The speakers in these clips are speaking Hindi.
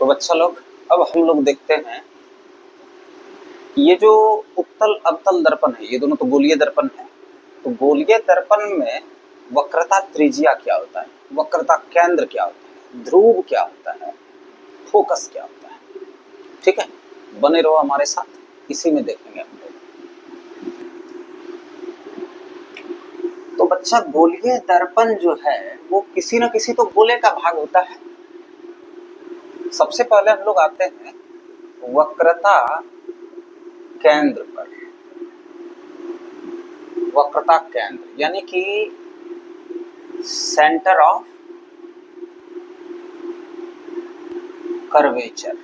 तो बच्चा लोग, अब हम लोग देखते हैं ये जो उत्तल अवतल दर्पण है, ये दोनों तो गोलीय दर्पण है। तो गोलीय दर्पण में वक्रता त्रिज्या क्या होता है, वक्रता केंद्र क्या होता है, ध्रुव क्या होता है, फोकस क्या होता है। ठीक है, बने रहो हमारे साथ, इसी में देखेंगे हम लोग। तो बच्चा, गोलीय दर्पण जो है वो किसी न किसी तो गोले का भाग होता है। सबसे पहले हम लोग आते हैं वक्रता केंद्र पर। वक्रता केंद्र यानी कि centre of curvature.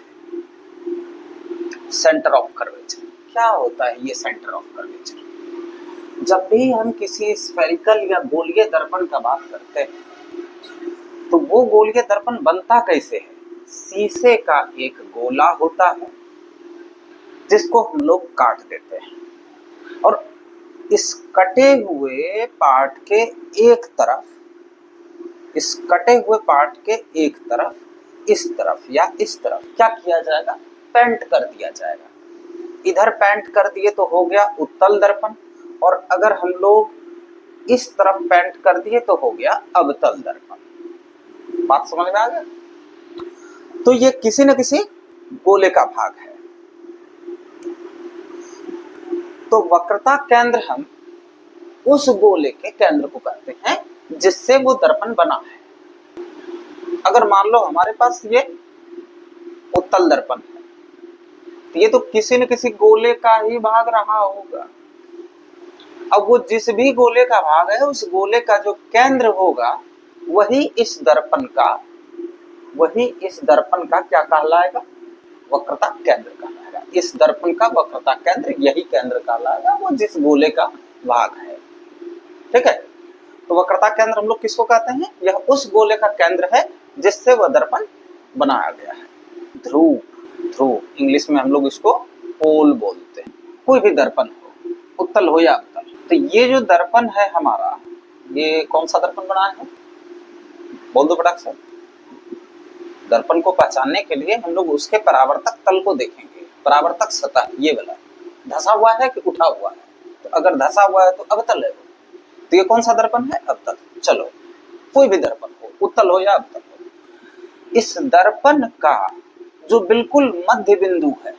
Centre of curvature क्या होता है? ये सेंटर ऑफ कर्वेचर, जब भी हम किसी स्फेरिकल या गोलीय दर्पण का बात करते हैं तो वो गोलीय दर्पण बनता कैसे है? शीशे का एक गोला होता है जिसको हम लोग काट देते हैं, और इस कटे हुए पार्ट के एक तरफ, इस कटे हुए पार्ट के एक तरफ इस तरफ या इस तरफ क्या किया जाएगा? पेंट कर दिया जाएगा। इधर पेंट कर दिए तो हो गया उत्तल दर्पण, और अगर हम लोग इस तरफ पेंट कर दिए तो हो गया अवतल दर्पण। बात समझ में आ गया? तो ये किसी न किसी गोले का भाग है। तो वक्रता केंद्र हम उस गोले के केंद्र को कहते हैं जिससे वो दर्पण बना है। अगर मान लो हमारे पास ये उत्तल दर्पण है तो ये तो किसी न किसी गोले का ही भाग रहा होगा। अब वो जिस भी गोले का भाग है उस गोले का जो केंद्र होगा वही इस दर्पण का क्या कहलाएगा? वक्रता केंद्र कहलाएगा। इस दर्पण का वक्रता केंद्र यही केंद्र कहलाएगा, वो जिस गोले का भाग है। ठीक है, तो वक्रता केंद्र हम लोग किसको कहते हैं? यह उस गोले का केंद्र है जिससे वह दर्पण बनाया गया है। ध्रुव, ध्रुव इंग्लिश में हम लोग इसको पोल बोलते हैं। कोई भी दर्पण हो, उत्तल हो या अवतल। तो ये जो दर्पण है हमारा, ये कौन सा दर्पण बनाया है? बोल दो फटाक से। दर्पण को पहचानने के लिए हम लोग उसके परावर्तक तल को देखेंगे। परावर्तक सतह ये वाला धसा हुआ है कि उठा हुआ है? तो अगर धसा हुआ है तो अवतल है वो। तो ये कौन सा दर्पण है? अवतल। चलो, कोई भी दर्पण हो, उत्तल हो या अवतल हो, इस दर्पण का जो बिल्कुल मध्य बिंदु है,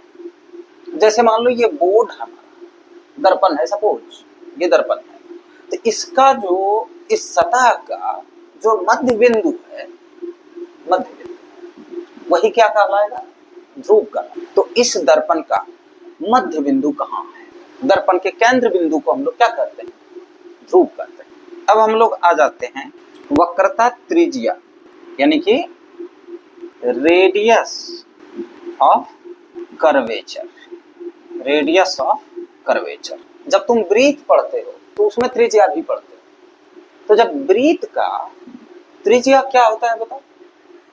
जैसे मान लो ये बोर्ड हमारा दर्पण है, सपोज ये दर्पण है, तो इसका जो इस सतह का जो मध्य बिंदु है, मध्य बिंदु वही क्या कहलाएगा? ध्रुव का। तो इस दर्पण का मध्य बिंदु कहाँ है? दर्पण के केंद्र बिंदु को हम लोग क्या कहते हैं? ध्रुव कहते हैं। अब हम लोग आ जाते हैं वक्रता त्रिज्या यानी कि radius of curvature. Radius of curvature, जब तुम वृत्त पढ़ते हो तो उसमें त्रिज्या भी पढ़ते हो। तो जब वृत्त का त्रिज्या क्या होता है बताओ?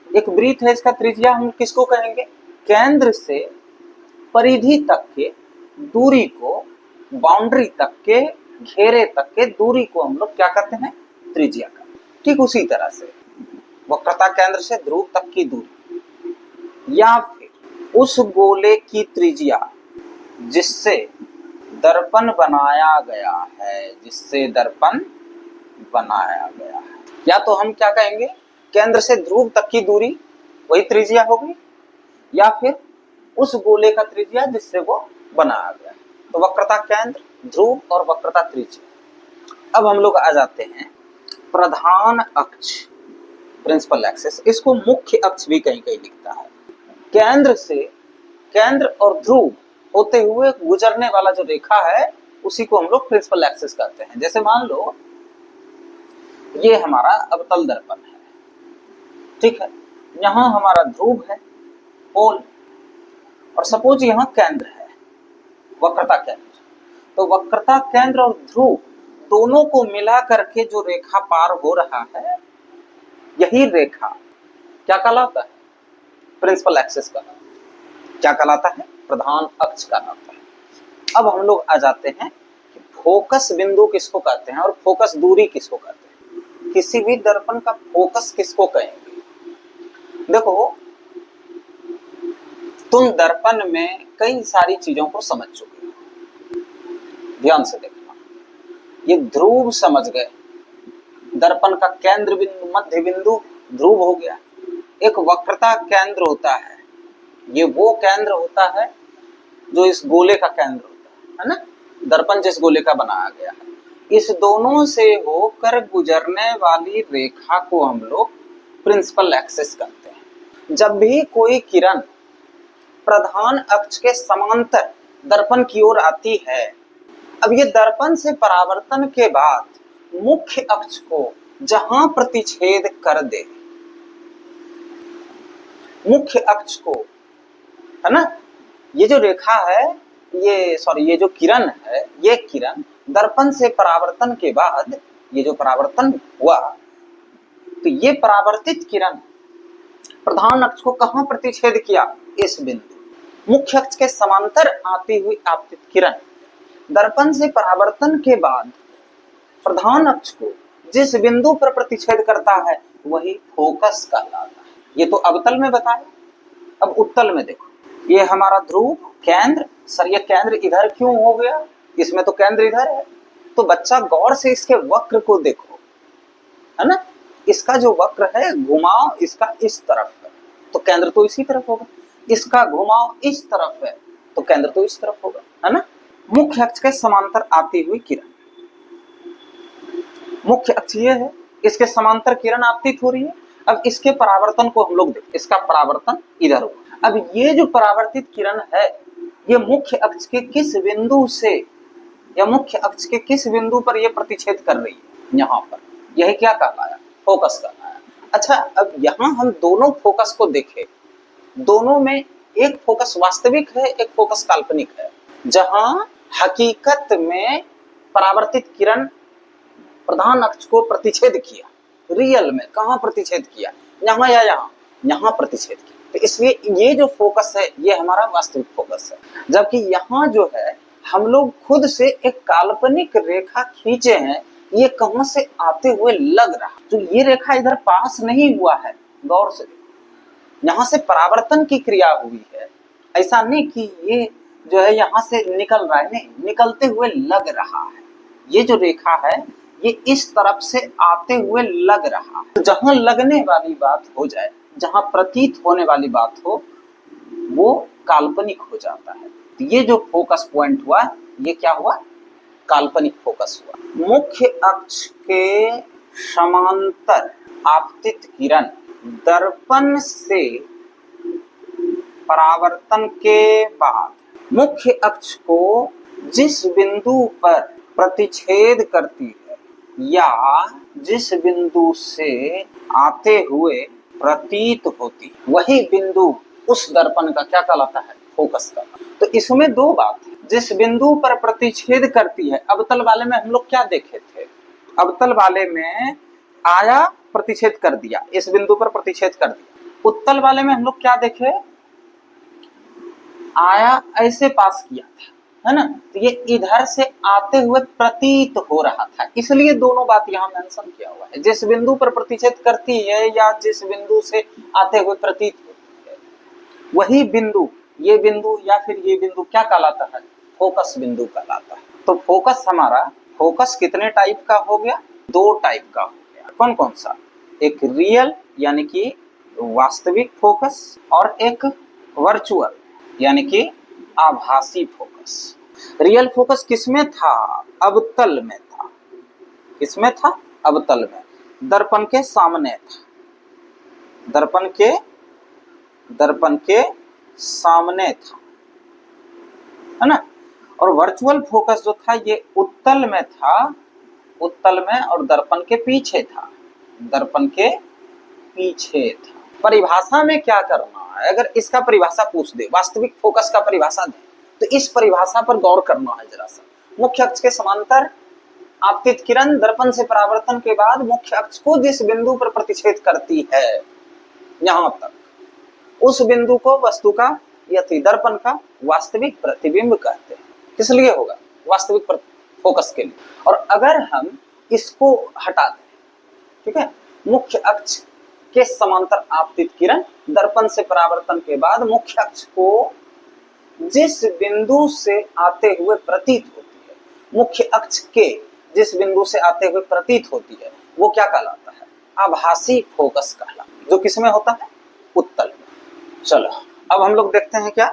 एक वृत्त है, इसका त्रिज्या हम किसको कहेंगे? केंद्र से परिधि तक के दूरी को, बाउंड्री तक के, घेरे तक के दूरी को हम लोग क्या कहते हैं? त्रिज्या का। ठीक उसी तरह से वक्रता केंद्र से ध्रुव तक की दूरी या फिर उस गोले की त्रिज्या जिससे दर्पण बनाया गया है, जिससे दर्पण बनाया गया है, या तो हम क्या कहेंगे? केंद्र से ध्रुव तक की दूरी वही त्रिज्या होगी, या फिर उस गोले का त्रिज्या जिससे वो बनाया गया है। तो वक्रता केंद्र, ध्रुव और वक्रता त्रिज्या। अब हम लोग आ जाते हैं प्रधान अक्ष, प्रिंसिपल एक्सिस। इसको मुख्य अक्ष भी कहीं कहीं लिखता है। केंद्र से, केंद्र और ध्रुव होते हुए गुजरने वाला जो रेखा है उसी को हम लोग प्रिंसिपल एक्सिस कहते हैं। जैसे मान लो ये हमारा अवतल दर्पण है, ठीक है, यहाँ हमारा ध्रुव है, पोल, और सपोज यहाँ केंद्र है, वक्रता केंद्र। तो वक्रता केंद्र और ध्रुव दोनों को मिला करके जो रेखा पार हो रहा है, यही रेखा क्या कहलाता है? प्रिंसिपल एक्सिस कहलाता है। क्या कहलाता है? प्रधान अक्ष कहलाता है। अब हम लोग आ जाते हैं कि फोकस बिंदु किसको कहते हैं और फोकस दूरी किसको कहते हैं। किसी भी दर्पण का फोकस किसको कहेंगे? देखो, तुम दर्पण में कई सारी चीजों को समझ चुके हो, ध्यान से देखना। ये ध्रुव समझ गए, दर्पण का केंद्र बिंदु मध्य बिंदु ध्रुव हो गया। एक वक्रता केंद्र होता है, ये वो केंद्र होता है जो इस गोले का केंद्र होता है ना। दर्पण जिस गोले का बनाया गया है, इस दोनों से होकर गुजरने वाली रेखा को हम लोग प्रिंसिपल एक्सिस कहते हैं। जब भी कोई किरण प्रधान अक्ष के समांतर दर्पण की ओर आती है, अब ये दर्पण से परावर्तन के बाद मुख्य अक्ष को जहां प्रतिच्छेद कर दे, मुख्य अक्ष को, है ना, ये जो रेखा है, ये जो किरण है, ये किरण दर्पण से परावर्तन के बाद, ये जो परावर्तन हुआ, तो ये परावर्तित किरण प्रधान अक्ष को कहां प्रतिच्छेद किया? इस बिंदु मुख्य अक्ष के समांतर आती हुई आपतित किरण दर्पण से परावर्तन के बाद प्रधान अक्ष को जिस बिंदु पर प्रतिच्छेद करता है वही फोकस कहलाता है। ये तो अवतल में बताया, अब उत्तल में देखो। ये हमारा ध्रुव केंद्र, सर ये केंद्र इधर क्यों हो गया? इसमें तो केंद्र इधर है, तो बच्चा गौर से इसके वक्र को देखो, है ना। इसका जो वक्र है, घुमाव इसका इस तरफ है, तो केंद्र तो इसी तरफ होगा। इसका घुमाव इस तरफ है, तो केंद्र तो इस तरफ होगा, है ना। मुख्य अक्ष के समांतर आती हुई किरण, मुख्य अक्ष ये है, इसके समांतर किरण आपतित हो रही है। अब इसके परावर्तन को हम लोग देखते, इसका परावर्तन इधर हुआ। अब ये जो परावर्तित किरण है, ये मुख्य अक्ष के किस बिंदु से, या मुख्य अक्ष के किस बिंदु पर ये प्रतिच्छेद कर रही है? यहाँ पर, यही क्या कहलाया? फोकस कहलाया। अच्छा, अब यहाँ हम दोनों फोकस को देखें, दोनों में एक फोकस वास्तविक है, एक फोकस काल्पनिक है। जहां हकीकत में परावर्तित किरण प्रधान अक्ष को प्रतिच्छेद किया, रियल में कहां प्रतिच्छेद किया? यहाँ या यहाँ? यहाँ प्रतिच्छेद किया। तो इसलिए ये जो फोकस है, ये हमारा वास्तविक फोकस है। जबकि यहाँ जो है, हम लोग खुद से एक काल्पनिक रेखा खींचे हैं, ये कहां से आते हुए लग रहा, तो ये रेखा इधर पास नहीं हुआ है, गौर से देखो। यहाँ से परावर्तन की क्रिया हुई है, ऐसा नहीं कि ये जो है यहाँ से निकल रहा है, नहीं, निकलते हुए लग रहा है। ये जो रेखा है, ये इस तरफ से आते हुए लग रहा है। तो जहां लगने वाली बात हो जाए, जहां प्रतीत होने वाली बात हो, वो काल्पनिक हो जाता है। तो ये जो फोकस पॉइंट हुआ, ये क्या हुआ? काल्पनिक फोकस हुआ। मुख्य अक्ष के समांतर आपतित किरण दर्पण से परावर्तन के बाद मुख्य अक्ष को जिस बिंदु पर प्रतिच्छेद करती है, या जिस बिंदु से आते हुए प्रतीत होती, वही बिंदु उस दर्पण का क्या कहलाता है? फोकस का। तो इसमें दो बात है, जिस बिंदु पर प्रतिच्छेद करती है। अवतल वाले में हम लोग क्या देखे थे? अवतल वाले में आया, प्रतिच्छेद कर दिया, इस बिंदु पर प्रतिच्छेद कर दिया। उत्तल वाले में हम लोग क्या देखे? आया, ऐसे पास किया था, है ना। तो ये इधर से आते हुए प्रतीत हो रहा था, इसलिए दोनों बात यहाँ मेंशन किया हुआ है। जिस बिंदु पर प्रतिच्छेद करती है या जिस बिंदु से आते हुए प्रतीत होती है, वही बिंदु, ये बिंदु या फिर ये बिंदु क्या कहलाता है? फोकस बिंदु कहलाता है। तो फोकस हमारा, फोकस कितने टाइप का हो गया? दो टाइप का हो गया। कौन कौन सा? एक रियल यानी कि वास्तविक फोकस, और एक वर्चुअल यानी कि आभासी फोकस। रियल फोकस किसमें था? अवतल में था। किसमें था? अवतल में, दर्पण के सामने था, दर्पण के सामने था, है ना। और वर्चुअल फोकस जो था, ये उत्तल में था, उत्तल में, और दर्पण के पीछे था, दर्पण के पीछे था। परिभाषा में क्या करना है? अगर इसका परिभाषा पूछ दे, वास्तविक फोकस का परिभाषा दे, तो इस परिभाषा पर गौर करना है जरा सा। मुख्य अक्ष के समांतर आपतित किरण दर्पण से परावर्तन के बाद मुख्य अक्ष को जिस बिंदु पर प्रतिच्छेद करती है, यहां तक, उस बिंदु को वस्तु का या दर्पण का वास्तविक प्रतिबिंब कहते हैं। किस लिए होगा? वास्तविक फोकस के लिए। और अगर हम इसको हटा दें, ठीक है, मुख्य अक्ष के समांतर आपतित किरण दर्पण से परावर्तन के बाद मुख्य अक्ष को जिस बिंदु से आते हुए प्रतीत होती है, मुख्य अक्ष के जिस बिंदु से आते हुए प्रतीत होती है वो क्या कहलाता है? आभासी फोकस कहलाता है, जो किसमें होता है? उत्तल में। चलो अब हम लोग देखते हैं क्या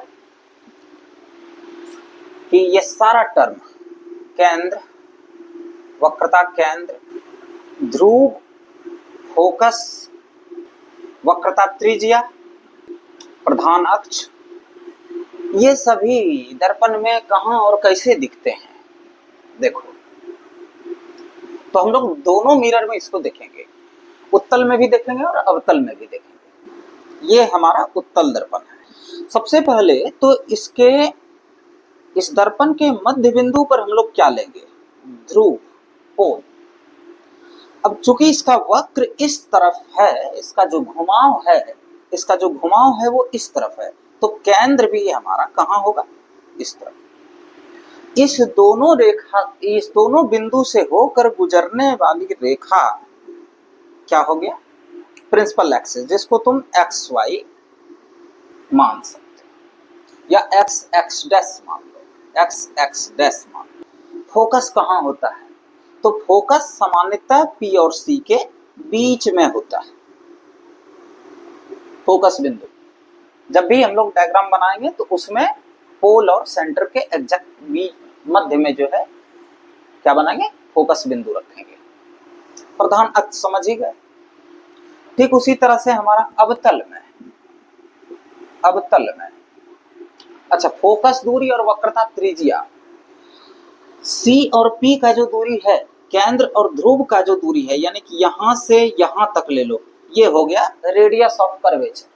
कि ये सारा टर्म केंद्र, वक्रता केंद्र, ध्रुव, फोकस, वक्रता त्रिज्या, प्रधान अक्ष, ये सभी दर्पण में कहां और कैसे दिखते हैं? देखो, तो हम लोग दोनों मिरर में इसको देखेंगे, उत्तल में भी देखेंगे और अवतल में भी देखेंगे। ये हमारा उत्तल दर्पण है। सबसे पहले तो इस दर्पण के मध्य बिंदु पर हम लोग क्या लेंगे? ध्रुव, पोल। अब चूंकि इसका वक्र इस तरफ है, इसका जो घुमाव है वो इस तरफ है, तो केंद्र भी हमारा कहाँ होगा? इस तरफ। इस दोनों बिंदु से होकर गुजरने वाली रेखा क्या हो गया? प्रिंसिपल एक्सिस, जिसको तुम एक्स वाई मान सकते हो या एक्स एक्स डैश मान लो, एक्स एक्स डैश मान लो। फोकस कहाँ होता है? तो फोकस सामान्यतः पी और सी के बीच में होता है। फोकस बिंदु जब भी हम लोग डायग्राम बनाएंगे तो उसमें पोल और सेंटर के एग्जैक्ट मध्य में जो है क्या बनाएंगे? फोकस बिंदु रखेंगे। प्रधान अक्ष समझ ही गए। ठीक उसी तरह से हमारा अवतल में अच्छा, फोकस दूरी और वक्रता त्रिज्या, सी और पी का जो दूरी है, केंद्र और ध्रुव का जो दूरी है, यानी कि यहां से यहां तक ले लो, ये हो गया रेडियस ऑफ कर्वेचर।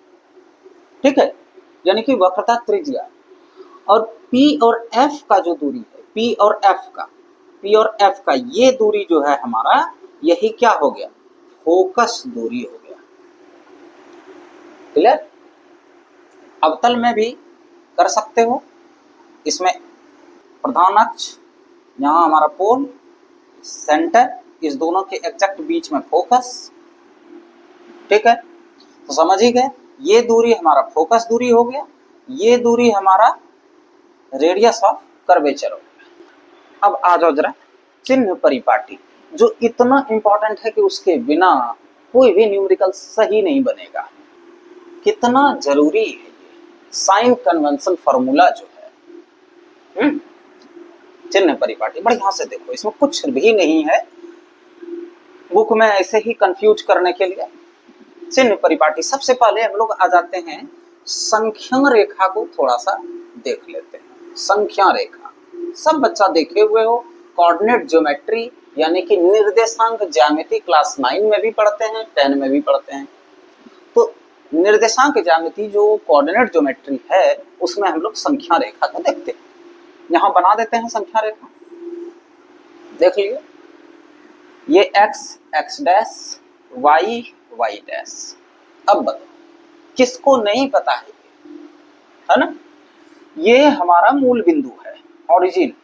ठीक है, यानी कि वक्रता त्रिज्या। और पी और एफ का जो दूरी है, पी और एफ का ये दूरी जो है हमारा, यही क्या हो गया? फोकस दूरी हो गया। क्लियर? अवतल में भी कर सकते हो। इसमें प्रधान अक्ष, यहाँ हमारा पोल, सेंटर, इस दोनों के एग्जैक्ट बीच में फोकस। ठीक है, तो समझ ही गए, ये दूरी हमारा फोकस दूरी हो गया, ये दूरी हमारा रेडियस ऑफ कर्वेचर हो गया। अब आ जाओ जरा चिन्ह परिपाटी, जो इतना इंपॉर्टेंट है कि उसके बिना कोई भी न्यूमेरिकल सही नहीं बनेगा। कितना जरूरी है ये साइन कन्वेंशन फॉर्मूला जो है। चिन्ह परिपाटी बढ़िया से देखो, इसमें कुछ भी नहीं है बुक में ऐसे ही कंफ्यूज करने के लिए। चिन्ह परिपाटी, सबसे पहले हम लोग आ जाते हैं संख्या रेखा को थोड़ा सा देख लेते हैं। संख्या रेखा सब बच्चा देखे हुए हो, कोऑर्डिनेट ज्योमेट्री यानी कि निर्देशांक ज्यामिति क्लास 9 में भी पढ़ते हैं, 10 में भी पढ़ते हैं। तो निर्देशांक ज्यामिति जो कोऑर्डिनेट ज्योमेट्री है उसमें हम लोग संख्या रेखा को देखते हैं। यहां बना देते हैं संख्या रेखा, देख लीजिए, ये x x dash, y y dash. अब बताओ किसको नहीं पता है ना? ये हमारा मूल बिंदु है, ओरिजिन।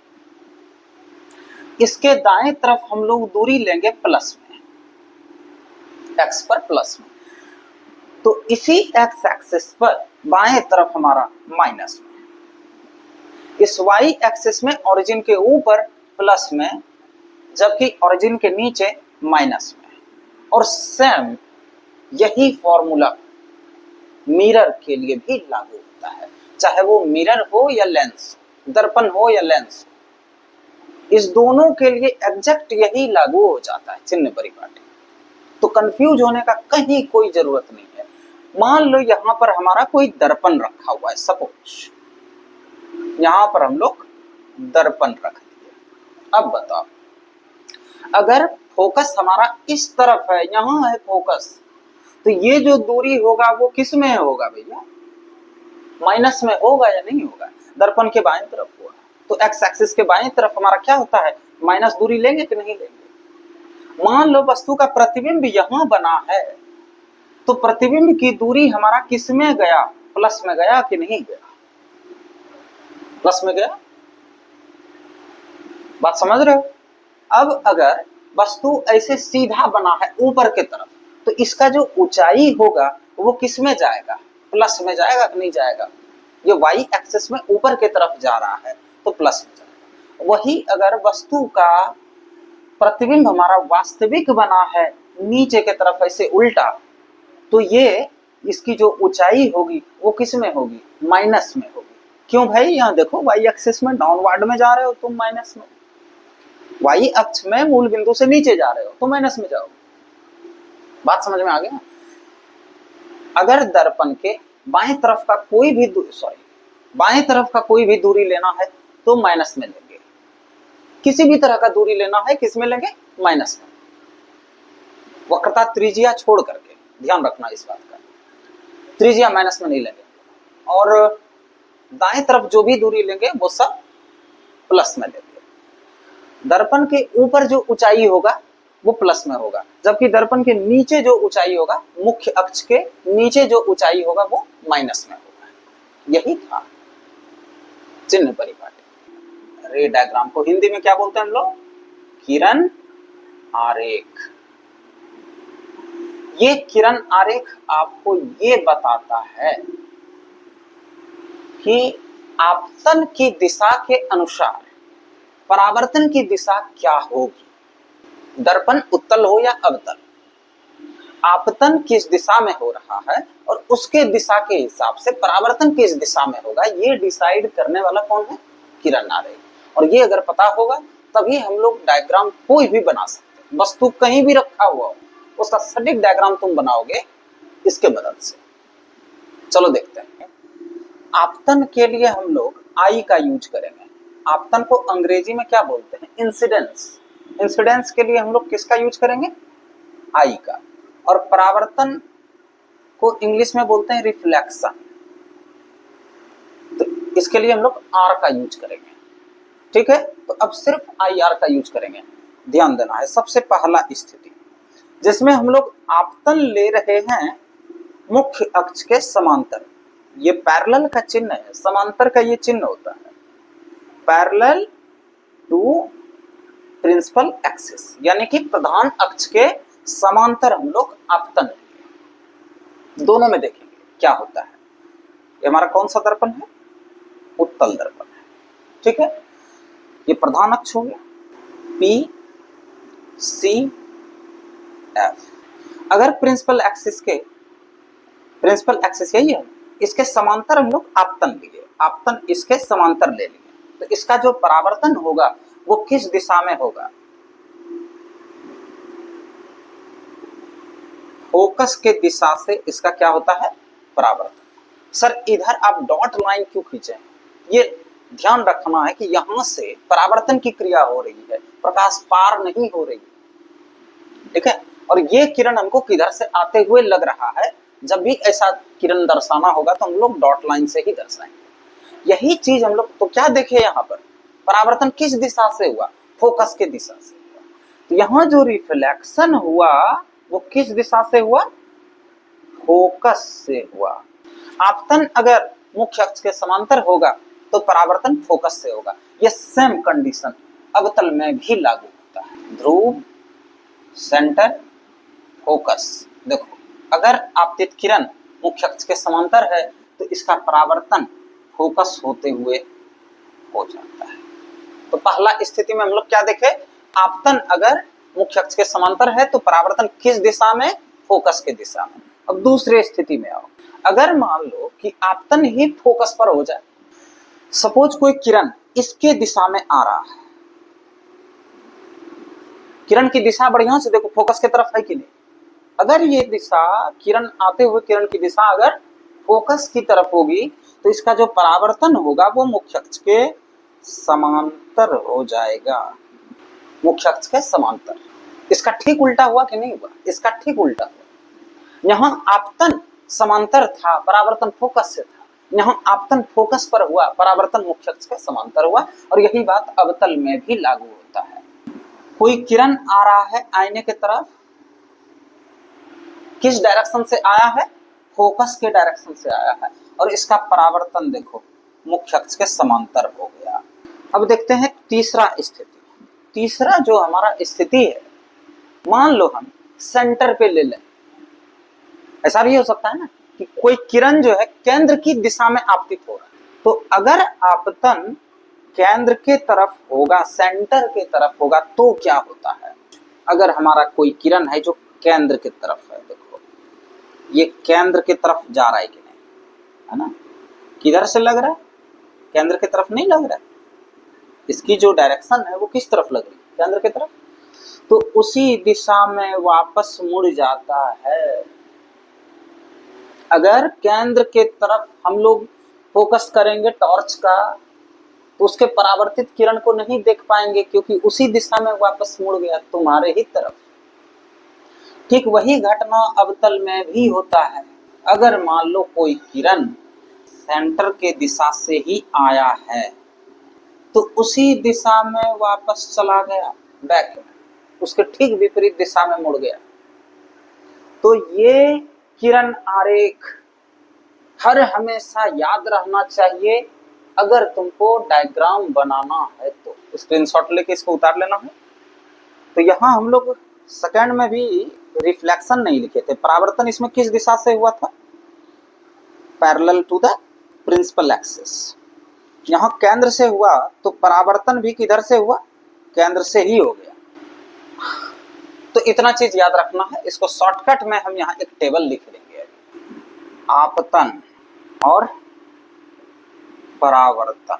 इसके दाएं तरफ हम लोग दूरी लेंगे प्लस में, x पर प्लस में, तो इसी x एक्सिस पर बाएं तरफ हमारा माइनस में, इस y एक्सिस में ओरिजिन के ऊपर प्लस में, जबकि ओरिजिन के नीचे माइनस में। और सेम यही फॉर्मूला मिरर के लिए भी लागू होता है, चाहे वो मिरर हो या लेंस, दर्पण हो या लेंस, इस दोनों के लिए एग्जैक्ट यही लागू हो जाता है चिन्ह परिपाटी। तो कंफ्यूज होने का कहीं कोई जरूरत नहीं है। मान लो यहां पर हमारा कोई दर्पण रखा हुआ है, सपोज यहां पर हम लोग दर्पण रख दिए। अब बताओ, अगर फोकस हमारा इस तरफ है, यहां है फोकस, तो ये जो दूरी होगा वो किस में होगा भैया? माइनस में होगा या नहीं होगा? दर्पण के बाएं तरफ होगा, तो एक्स एक्सिस के बाएं तरफ हमारा क्या होता है? माइनस दूरी लेंगे कि नहीं लेंगे? मान लो वस्तु का प्रतिबिंब यहां बना है, तो प्रतिबिंब की दूरी हमारा किस में गया? प्लस में गया कि नहीं गया? प्लस में गया। बात समझ रहे हो? अब अगर वस्तु ऐसे सीधा बना है ऊपर के तरफ, तो इसका जो ऊंचाई होगा वो किस में जाएगा, प्लस में जाएगा कि नहीं जाएगा। ये वाई एक्सिस में ऊपर की तरफ जा रहा है तो प्लस में जाएगा। वही अगर वस्तु का प्रतिबिंब हमारा वास्तविक बना है नीचे की तरफ ऐसे उल्टा, तो ये इसकी जो ऊंचाई होगी वो किस में होगी, माइनस में होगी। क्यों भाई, यहाँ देखो वाई एक्सिस में डाउनवर्ड में जा रहे हो तुम माइनस में, वाई अक्ष में मूल बिंदु से नीचे जा रहे हो तो माइनस में जाओ। बात समझ में आ गया। अगर दर्पण के बाएं तरफ का कोई भी बाएं तरफ का कोई भी दूरी लेना है तो माइनस में लेंगे, किसी भी तरह का दूरी लेना है किस में लेंगे, माइनस में, वक्रता त्रिज्या छोड़ करके, ध्यान रखना इस बात का, त्रिज्या माइनस में नहीं लेंगे। और दाएं तरफ जो भी दूरी लेंगे वो सब प्लस में लेंगे। दर्पण के ऊपर जो ऊंचाई होगा वो प्लस में होगा, जबकि दर्पण के नीचे जो ऊंचाई होगा, मुख्य अक्ष के नीचे जो ऊंचाई होगा वो माइनस में होगा। यही था चिन्ह परिपाटी। रे डायग्राम को हिंदी में क्या बोलते हैं हम लोग, किरण आरेख। ये किरण आरेख आपको ये बताता है कि आपतन की दिशा के अनुसार परावर्तन की दिशा क्या होगी। दर्पण उत्तल हो या अवतल, आपतन किस दिशा में हो रहा है और उसके दिशा के हिसाब से परावर्तन किस दिशा में होगा, ये डिसाइड करने वाला कौन है, किरण आरेख। और ये अगर पता होगा तभी हम लोग डायग्राम कोई भी बना सकते हैं। वस्तु कहीं भी रखा हुआ हो उसका सटीक डायग्राम तुम बनाओगे इसके मदद से। चलो देखते हैं। आपतन के लिए हम लोग आई का यूज करेंगे। आपतन को अंग्रेजी में क्या बोलते हैं, इंसिडेंस। इंसिडेंस के लिए हम लोग किसका यूज करेंगे, आई का। और परावर्तन को इंग्लिश में बोलते हैं रिफ्लेक्शन, तो इसके लिए हम लोग आर का यूज करेंगे। ठीक है, तो अब सिर्फ आई आर का यूज करेंगे। ध्यान देना है, सबसे पहला स्थिति जिसमें हम लोग आपतन ले रहे हैं मुख्य अक्ष के समांतर, ये पैरेलल का चिन्ह है, समांतर का ये चिन्ह होता है, पैरेलल टू प्रिंसिपल एक्सिस, यानी कि प्रधान अक्ष के समांतर हम लोग आपतन लेंगे। दोनों में देखेंगे क्या होता है। ये हमारा कौन सा दर्पण है, उत्तल दर्पण है। ठीक है, ये प्रधान अक्ष हो गया, पी सी एफ। अगर प्रिंसिपल एक्सिस यही है, इसके समांतर हम लोग आपतन लिए, आपतन इसके समांतर ले लिए, तो इसका जो परावर्तन होगा वो किस दिशा में होगा, फोकस के दिशा से इसका क्या होता है, परावर्तन। सर इधर आप डॉट लाइन क्यों खींचे, ये ध्यान रखना है कि यहां से परावर्तन की क्रिया हो रही है, प्रकाश पार नहीं हो रही। ठीक है, और ये किरण हमको किधर से आते हुए लग रहा है, जब भी ऐसा किरण दर्शाना होगा तो हम लोग डॉट लाइन से ही दर्शाएंगे। यही चीज हम लोग तो क्या देखे यहाँ पर, परावर्तन किस दिशा से हुआ, फोकस के दिशा से हुआ। तो यहाँ जो रिफ्लेक्शन हुआ वो किस दिशा से हुआ, फोकस से हुआ। आपतन अगर मुख्य अक्ष के समांतर होगा तो परावर्तन फोकस से होगा। यह सेम कंडीशन अवतल में भी लागू होता है। ध्रुव, सेंटर, फोकस। देखो अगर आपतित किरण मुख्य अक्ष के समांतर है तो इसका परावर्तन फोकस होते हुए हो जाता है। तो पहला स्थिति में हम लोग क्या देखे, आपतन अगर मुख्य अक्ष के समांतर है तो परावर्तन किस दिशा में, फोकस के दिशा में। अब दूसरे स्थिति में आओ, अगर मान लो कि आपतन ही फोकस पर हो जाए, सपोज कोई किरण इसके दिशा में आ रहा है, किरण की दिशा बढ़िया से देखो फोकस की तरफ है कि नहीं। अगर ये दिशा किरण आते हुए किरण की दिशा अगर फोकस की तरफ होगी तो इसका जो परावर्तन होगा वो मुख्य अक्ष के समांतर हो जाएगा, मुख्य अक्ष के समांतर। इसका ठीक उल्टा हुआ कि नहीं हुआ, इसका ठीक उल्टा हुआ। यहाँ आपतन समांतर था, परावर्तन फोकस से था, यहाँ आपतन फोकस पर हुआ, परावर्तन मुख्य अक्ष के समांतर हुआ। और यही बात अवतल में भी लागू होता है। कोई किरण आ रहा है आईने की तरफ, किस डायरेक्शन से आया है, फोकस के डायरेक्शन से आया है, और इसका परावर्तन देखो मुख्य अक्ष के समांतर हो गया। अब देखते हैं तीसरा स्थिति। तीसरा जो हमारा स्थिति है, मान लो हम सेंटर पे ले लें, ऐसा भी हो सकता है ना कि कोई किरण जो है केंद्र की दिशा में आपतित हो रहा है, तो अगर आपतन केंद्र के तरफ होगा, सेंटर के तरफ होगा, तो क्या होता है? अगर हमारा कोई किरण है जो केंद्र की तरफ है, देखो ये केंद्र की तरफ जा रहा है कि नहीं, है ना, किधर से लग रहा है? केंद्र की तरफ नहीं लग रहा है, इसकी जो डायरेक्शन है वो किस तरफ लग रही है? केंद्र की तरफ। तो उसी दिशा में वापस मुड़ जाता है। अगर केंद्र के तरफ हम लोग फोकस करेंगे टॉर्च का, तो उसके परावर्तित किरण को नहीं देख पाएंगे, क्योंकि उसी दिशा में वापस मुड़ गया तुम्हारे ही तरफ। ठीक वही घटना अवतल में भी होता है। अगर मान लो कोई किरण सेंटर के दिशा से ही आया है, तो उसी दिशा में वापस चला गया, बैक में, उसके ठीक विपरीत दिशा में मुड़ गया। तो ये किरण आरेख हर हमेशा याद रहना चाहिए। अगर तुमको डायग्राम बनाना है तो स्क्रीनशॉट लेके इसको उतार लेना है। तो यहाँ हम लोग सेकंड में भी रिफ्लेक्शन नहीं लिखे थे। परावर्तन इसमें किस दिशा से हुआ था? Parallel to the principal axis. यहाँ केंद्र से हुआ, तो परावर्तन भी किधर से हुआ? केंद्र से ही हो गया। तो इतना चीज याद रखना है। इसको शॉर्टकट में हम यहाँ एक टेबल लिख देंगे, आपतन और परावर्तन।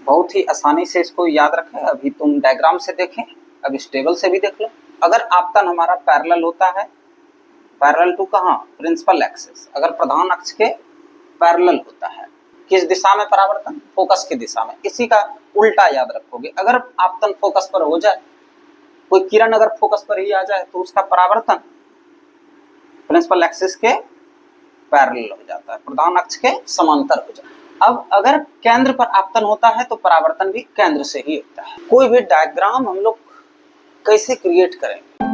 बहुत ही आसानी से इसको याद रखें। अभी तुम डायग्राम से देखें, अब इस टेबल से भी देख लो। अगर आपतन हमारा पैरेलल होता है, पैरेलल टू कहाँ? Principal axis. अगर प्रधान अक्ष के पैरेलल होता है, किस दिशा में परावर्तन? फोकस की दिशा में। इसी का उल्टा याद रखोगे। अगर आपतन फोकस पर हो जाए, कोई किरण अगर फोकस पर ही आ जाए, तो उसका परावर्तन प्रिंसिपल एक्सिस के पैरेलल हो जाता है, प्रधान अक्ष के समांतर हो जाता है। अब अगर केंद्र पर आपतन होता है, तो परावर्तन भी केंद्र से ही होता है। कोई भी डायग्राम हम लोग कैसे क्रिएट करेंगे?